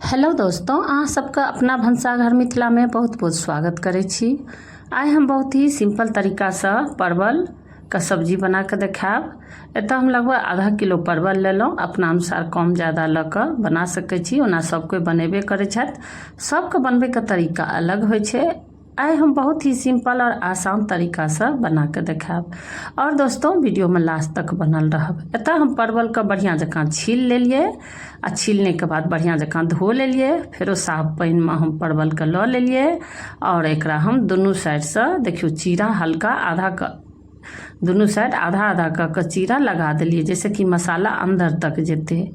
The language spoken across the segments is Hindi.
हेलो दोस्तों, अहाँ सबके अपना भनसाघर मिथिला में बहुत बहुत स्वागत करै छी। आइ हम बहुत ही सिंपल तरीका से परवल का सब्जी बना के देखाब। एतऽ हम लगभग आधा किलो परवल लेलहुँ, अपना अनुसार कम ज़्यादा लऽ कऽ बना सकै छी। ओना सब कोई बनेबे करै छथि, सबके बनबै के तरीका अलग होइ छै। आइ हम बहुत ही सिंपल और आसान तरीका से बना के देखाब और दोस्तों वीडियो में लास्ट तक बनल रहब। एतऽ हम परवल के बढ़िया जकाँ छील लेलिए आ छीलने के बाद बढ़िया जकाँ धो लेलिए। फिर साफ पानी में हम परवल के लऽ लेलिए और एकरा हम दुनू साइड से देखियो चीरा हल्का आधा का दुनू साइड आधा आधा का चीरा लगा दिलिए, जैसे कि मसाला अंदर तक जेते।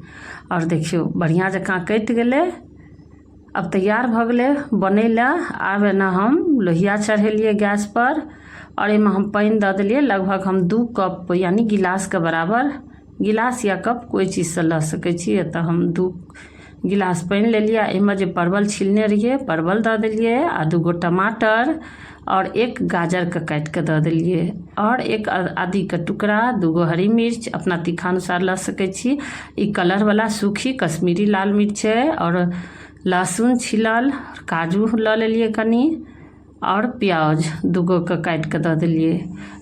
और देखियो बढ़िया जकाँ कटि गेलै। अब तैयार भ गेलै बनै ला। आब एना हम लोहिया चढ़ेलिए गैस पर और एहिमे हम पानी दऽ देलिए। लगभग हम 2 कप यानी गिलास के बराबर, गिलास या कप कोई चीज से लऽ सकै छी। एतऽ हम 2 गिलास पानी लेलिए। एहिमे जे परवल छीलने रहिए परवल दऽ देलिए आ 2 टमाटर और 1 गाजर के काटि के दऽ देलिए और 1 आदी के टुकड़ा, 2 हरी मिर्च अपना तीखा अनुसार लऽ सकै छी। ई कलर वाला सूखी कश्मीरी लाल मिर्च है और लहसुन छिलल, काजू लऽ लेलिए कनी और प्याज 2 के काटि के दऽ देलिए।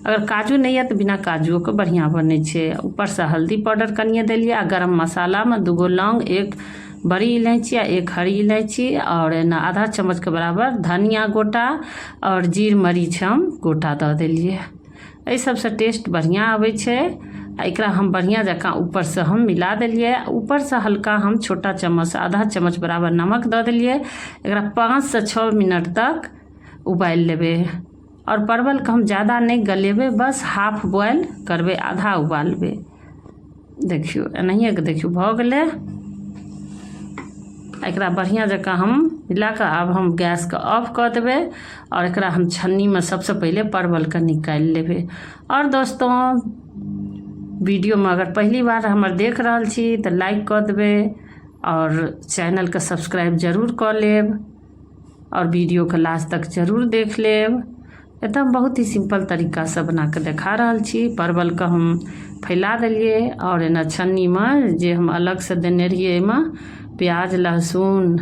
अगर काजू नहीं है तो बिना काजुओ के बढ़िया बनै छै। ऊपर से हल्दी पाउडर कनिए देलिए आ गरम मसाला में 2 लौंग, 1 बड़ी इलायची आ 1 हरी इलायची और एना आधा चम्मच के बराबर धनिया गोटा और जीर मरीच हम गोटा दऽ देलिए। एहि सबसे टेस्ट बढ़िया आबै छै। एकरा हम बढ़िया जकाँ ऊपर से हम मिला देलिए। ऊपर से हल्का हम छोटा चम्मच आधा चम्मच बराबर नमक दऽ देलिए। एकरा 5 से 6 मिनट तक उबाल लेबे और परवल के हम ज़्यादा नहीं गलेबे, बस हाफ बॉयल करबे, आधा उबालबे। देखियो एनाहिए के देखियो भऽ गेलै। एकरा बढ़िया जकाँ हम मिला के आब हम गैस के ऑफ कर देबे और एकरा हम छन्नी में सबसे पहले परवल के निकाल लेबे। और दोस्तों वीडियो में अगर पहली बार हमर देख रहल छी तो लाइक कर देबे और चैनल के सब्सक्राइब जरूर कर लेब और वीडियो के लास्ट तक जरूर देख लेब। एतऽ हम बहुत ही सिंपल तरीका से बना के देखा रहल छी। परवल के हम फैला देलिए और एना छन्नी में जे हम अलग से देने रहिए एहिमे प्याज लहसुन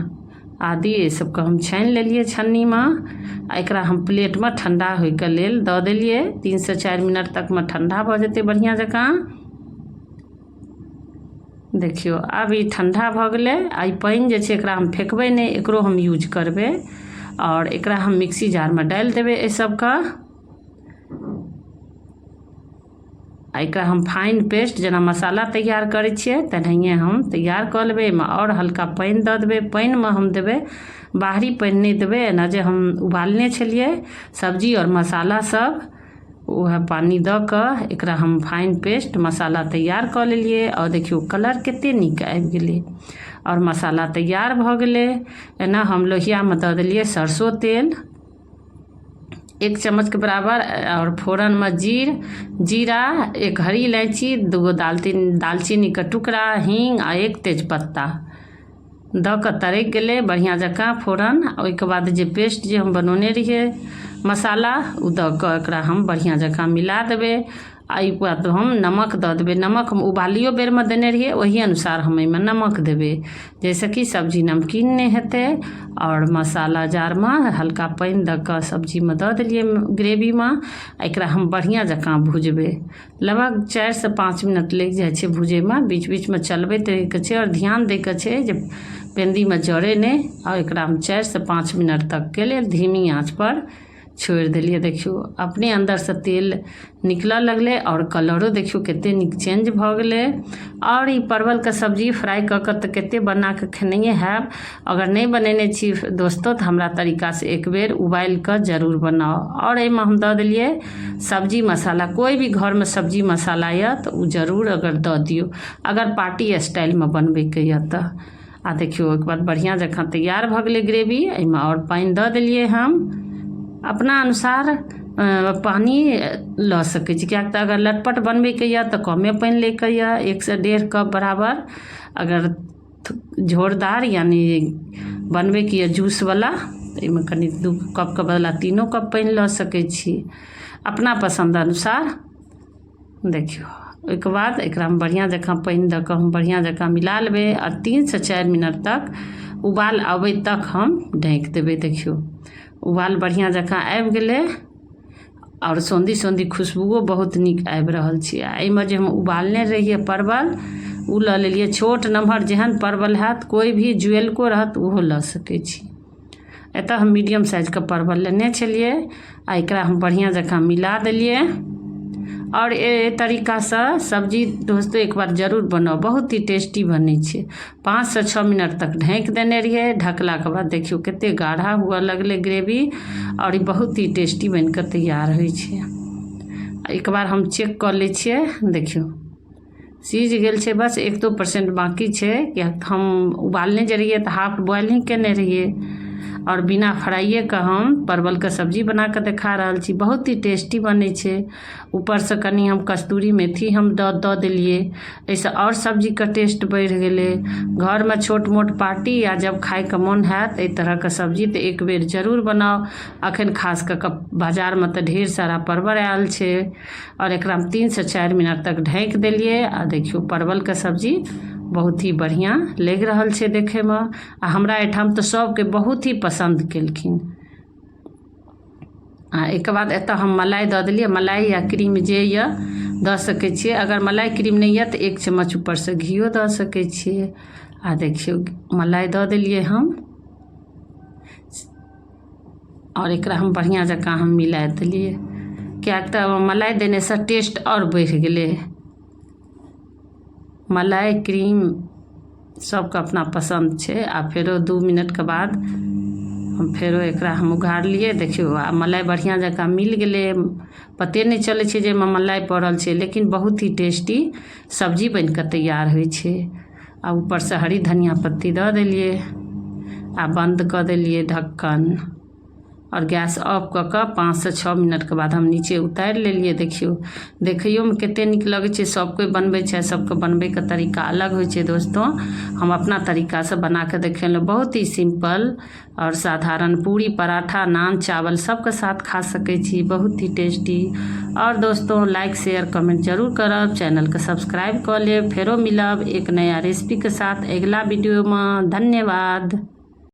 आदि ये सब हम छानि लेलिए छन्नी में। एकरा हम प्लेट में ठंडा होय के लेल दऽ देलिए। 3 से 4 मिनट तक में ठंडा भऽ जेतै बढ़िया जकाँ। देखियो आब ई ठंडा भऽ गेलै। आ ई पानि जे छै एकरा हम फेकबै नहि, एकरो हम यूज करबै और एकरा हम मिक्सी जार में डालि देबै एहि सबके। एकरा हम फाइन पेस्ट जेना मसाला तैयार करै छियै तेनाहिए हम तैयार कऽ लेबै। एहिमे और हल्का पानि दऽ देबै। पानि में हम देबै बाहरी पानि नहीं देबै, एना जे हम उबालने छलिए सब्जी और मसाला सब वह पानी दऽ कऽ एकरा हम फाइन पेस्ट मसाला तैयार कऽ लेलिए। और देखियो कलर कते नीक आबि गेलै और मसाला तैयार भऽ गेलै। एना हम लोहिया में दऽ देलिए सरसों तेल 1 चम्मच के बराबर और फोरन में जीरा, 1 हरी इलायची, 2 दालचीनी का टुकड़ा, हींग आ 1 तेजपत्ता दऽ कऽ तरकि गेलै बढ़िया जकाँ फोरन। ओहिके बाद जे पेस्ट जे हम बनौने रहिए मसाला उ दऽ कऽ एकरा हम बढ़िया जकाँ मिला देबै। एहिके बाद हम नमक दऽ देबै। नमक हम उबालियो बेर में देने रहिए, वही अनुसार हम एहिमे नमक देबै, जैसे कि सब्जी नमकीन नहीं हेतै। और मसाला जार में हल्का पानी दऽ कऽ सब्जी में दऽ देलिए ग्रेवी में। एकरा हम बढ़िया जकाँ भुजबै। लगभग 4 से 5 मिनट लागि जाइ छै भुजै में। बीच बीच में चलबैत रहैके छै और ध्यान दैके छै जे पेंदी में जड़े नहीं। और एकरा हम 4 से 5 मिनट तक के लिए धीमी आंच पर छोड़ देलिए। देखियो अपने अंदर से तेल निकल लगले और कलरो देखियो कते निक चेंज भऽ गेलै। और ई परवल के सब्जी फ्राई कऽ के तऽ कते बना के खेने हैब। अगर नहीं बनेने छी दोस्तों तो हमरा तरीका से एक बेर उबाल के जरूर बनाओ। और एहिमे हम दऽ देलिए सब्जी मसाला। कोई भी घर में सब्जी मसाला या तो उ जरूर अगर दऽ दियो, अगर पार्टी स्टाइल में बनबै के या तऽ। आ देखियो एक बार बढ़िया जकाँ तैयार भऽ गेलै ग्रेवी। एहिमे और पानी दऽ देलिए हम अपना अनुसार पानी लऽ सकै छी, किएक तऽ अगर लटपट बनबैके यऽ तऽ कमे पानी लैके यऽ 1 से 1.5 कप बराबर। अगर झोरदार यानी बनबैके यऽ जूसवला तऽ एहिमे कनि 2 कप के बदला 3 कप पानी लऽ सकै छी अपना पसंद अनुसार। देखियो ओहिके बाद एकरा हम बढ़िया जकाँ पानी दऽ कऽ हम बढ़िया जकाँ मिला लेबै और 3 से 4 मिनट तक उबाल अबै तक हम ढाँकि देबै। देखियौ उबाल बढ़िआँ जकाँ आबि गेलै और सौंधी सौंधी खुशबुओ बहुत नीक आबि रहल छै। आ एहिमे जे हम उबालने रहिए परवल ओ लऽ लेलिए। छोट नमहर जेहन परवल हैत, कोई भी जुएलको रहत ओहो लऽ सकै छी। एतऽ हम मीडियम साइजके परवल लेने छलिए आ एकरा हम बढ़िआँ जकाँ मिला देलिए। और ए तरीकासँ सब्जी दोस्तों एक बार जरूर बनाओ, बहुत ही टेस्टी बनै छै। 5 से 6 मिनट तक ढाँकि देने रहिए। ढकलाके बाद देखियौ कतेक गाढ़ा हुअ लगलै ग्रेवी और ई बहुत ही टेस्टी बनिकऽ तैयार होइ छै। एक बार हम चेक कऽ लै छियै। देखियौ सीझ गेल छै, बस 1-2% बाकी छै। किएक हम उबालने जे रहिए तऽ हाफ बॉयल ही केने रहिए और बिना फ्राइएके हम परवलके सब्जी बना कऽ देखा रहल छी। बहुत ही टेस्टी बनै छै। ऊपरसँ कनि हम कस्तूरी मेथी हम दऽ देलिए, एहिसँ और सब्जीके टेस्ट बढ़ि गेलै। घरमे छोट मोट पार्टी या जब खाइके मोन हैत एहि तरहके सब्जी तऽ एक बेर जरूर बनाओ। अखन खास कऽ बाजारमे तऽ ढेर सारा परवल आयल छै और एकरा हम 3 से 4 मिनट तक ढाँकि देलिए। आ देखियौ परवलके सब्जी बहुत ही बढ़िआँ लागि रहल छै देखैमे। आ हमरा एहिठाम तऽ सबके बहुत ही पसन्द केलखिन। आ एहिके बाद एतऽ हम मलाई दऽ देलिए। मलाई या क्रीम जे यऽ दऽ सकै छियै। अगर मलाई क्रीम नहि यऽ तऽ 1 चम्मच ऊपरसँ घिओ दऽ सकै छियै। आ देखियौ मलाई दऽ देलिए हम और एकरा हम बढ़िआँ जकाँ हम मिला देलिए। किएक तऽ मलाई देनेसँ टेस्ट और बढ़ि गेलै। मलाई क्रीम सबके अपना पसन्द छै। आ फेरो 2 मिनटके बाद हम फेरो एकरा हम उघाड़लिए। देखियौ आ मलाई बढ़िआँ जकाँ मिल गेलै। पते नहि चलै छै जे एहिमे मलाई पड़ल छै, लेकिन बहुत ही टेस्टी सब्जी बनिकऽ तैयार होइ छै। आ ऊपरसँ हरी धनिया पत्ती दऽ देलिए आ बंद कऽ देलिए ढक्कन और गैस ऑफ कऽ कऽ 5 से 6 मिनटके बाद हम नीचे उतारि लेलिए। देखियौ देखैयोमे कतेक नीक लगै छै। सब कोई बनबै छै, सबके बनबैके तरीका अलग होइ छै दोस्तों। हम अपना तरीकासँ बना कऽ देखेलहुँ। बहुत ही सिंपल और साधारण पूरी पराठा नान चावल सबके साथ खा सकै छी। बहुत ही टेस्टी। और दोस्तों लाइक शेयर कमेंट जरूर करब, चैनल के सब्सक्राइब कऽ लेब। फेरो मिलब एक नया रेसिपीके साथ अगिला वीडियोमे। धन्यवाद।